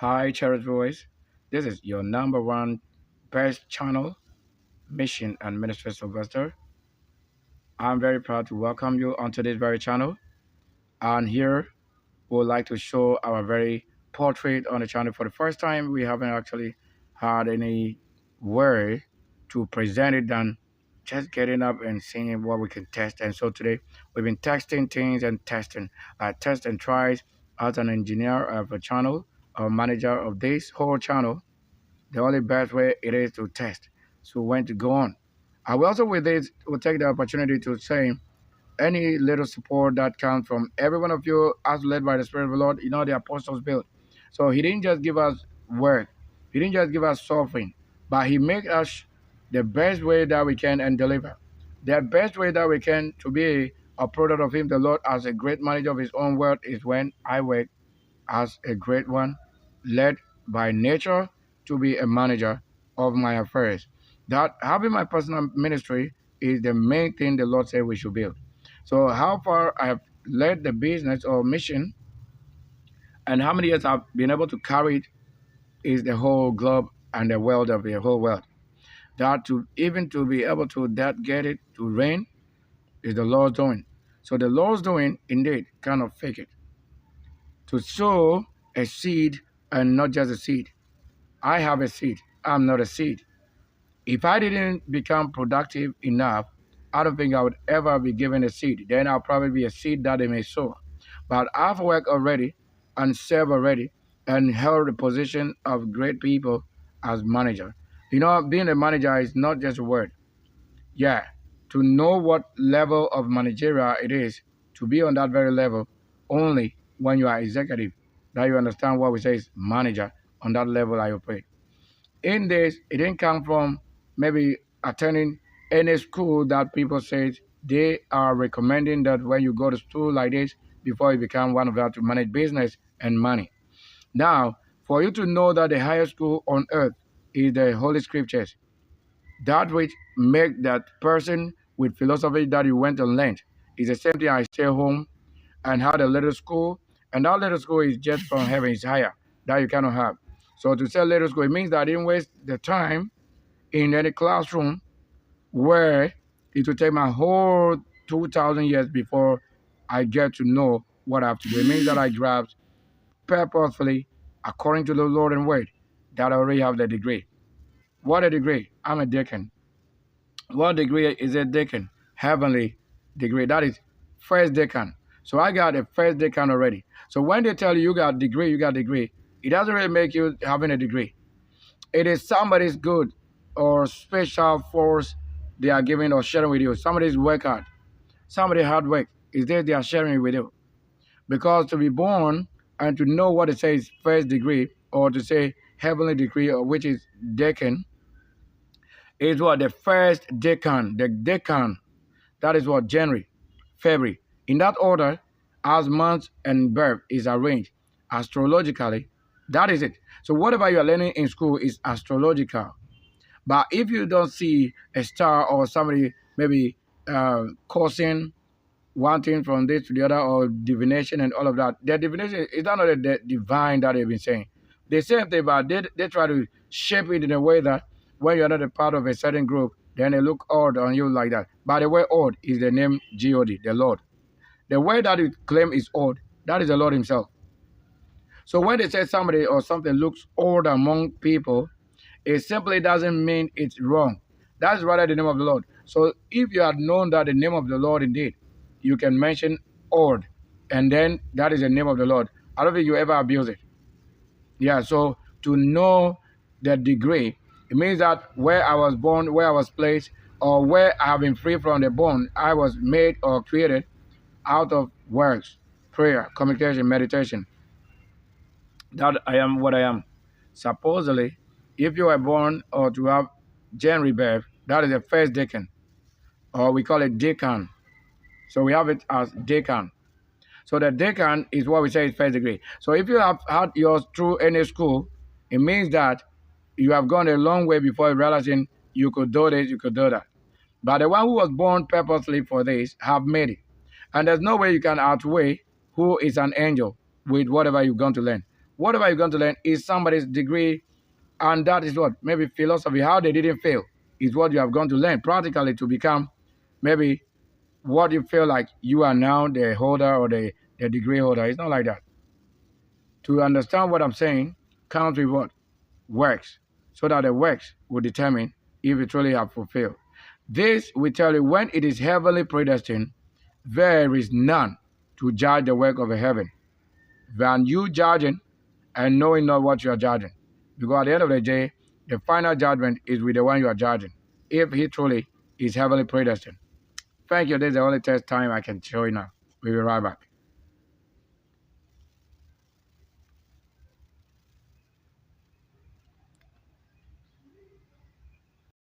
Hi, Cherished Voice. This is your number one best channel, Mission and Ministry Sylvester. I'm very proud to welcome you onto this very channel. And here we would like to show our very portrait on the channel. For the first time, we haven't actually had any way to present it than just getting up and seeing what we can test. And so today we've been testing things and testing, test and tries as an engineer of a channel or manager of this whole channel. The only best way it is to test. So when to go on. I will also with this will take the opportunity to say any little support that comes from every one of you as led by the Spirit of the Lord, the apostles built. So he didn't just give us word, he didn't just give us suffering, but he made us the best way that we can and deliver. The best way that we can to be a product of him, the Lord, as a great manager of his own world is when I work as a great one, led by nature to be a manager of my affairs. That having my personal ministry is the main thing the Lord said we should build. So how far I have led the business or mission and how many years I've been able to carry it is the whole globe and the world of the whole world. That to even to be able to that get it to rain is the Lord's doing. So the Lord's doing indeed cannot fake it. To sow a seed and not just a seed. I have a seed. I'm not a seed. If I didn't become productive enough, I don't think I would ever be given a seed. Then I'll probably be a seed that they may sow. But I've worked already and served already and held the position of great people as manager. Being a manager is not just a word. Yeah, to know what level of managerial it is, to be on that very level, only when you are executive, that you understand what we say is manager on that level I operate. In this, it didn't come from maybe attending any school that people say they are recommending that when you go to school like this, before you become one of that to manage business and money. Now, for you to know that the highest school on earth is the Holy Scriptures, that which make that person with philosophy that you went and learned is the same thing I stay home and had a little school, and that little school is just from heaven, is higher, that you cannot have. So to say little school, it means that I didn't waste the time in any classroom where it will take my whole 2,000 years before I get to know what I have to do. It means that I grabbed purposefully, according to the Lord and Word, that I already have the degree. What a degree? I'm a deacon. What degree is a deacon? Heavenly degree. That is first deacon. So I got a first deacon already. So when they tell you you got degree, you got degree, it doesn't really make you having a degree. It is somebody's good or special force they are giving or sharing with you. Somebody's work hard. Somebody hard work is there they are sharing it with you. Because to be born and to know what it says first degree or to say heavenly degree or which is deacon is what the first deacon, the deacon, that is what January, February. In that order, as month and birth is arranged astrologically, that is it. So whatever you are learning in school is astrological. But if you don't see a star or somebody maybe causing one thing from this to the other or divination and all of that, the divination is not the divine that they've been saying. The same thing, but they try to shape it in a way that when you're not a part of a certain group, then they look odd on you like that. By the way, odd is the name God, the Lord. The way that you claim is odd, that is the Lord himself. So when they say somebody or something looks odd among people, it simply doesn't mean it's wrong. That's rather the name of the Lord. So if you had known that the name of the Lord indeed, you can mention odd, and then that is the name of the Lord. I don't think you ever abuse it. Yeah, so to know the degree, it means that where I was born, where I was placed, or where I have been free from the bond, I was made or created out of works, prayer, communication, meditation. That I am what I am. Supposedly, if you are born or to have January birth, that is the first deacon, or we call it deacon. So we have it as deacon. So the deacon is what we say is first degree. So if you have had yours through any school, it means that you have gone a long way before realizing you could do this, you could do that. But the one who was born purposely for this have made it. And there's no way you can outweigh who is an angel with whatever you've gone to learn. whatever you're going to learn is somebody's degree, and that is what maybe philosophy, how they didn't fail, is what you have gone to learn practically to become maybe what you feel like you are now, the holder or the degree holder. It's not like that. To understand what I'm saying comes with what? Works. So that the works will determine if you truly have fulfilled. This will tell you when it is heavenly predestined, there is none to judge the work of a heaven than you judging and knowing not what you are judging. Because at the end of the day, the final judgment is with the one you are judging, if he truly is heavenly predestined. Thank you. This is the only test time I can show you now. We'll be right back.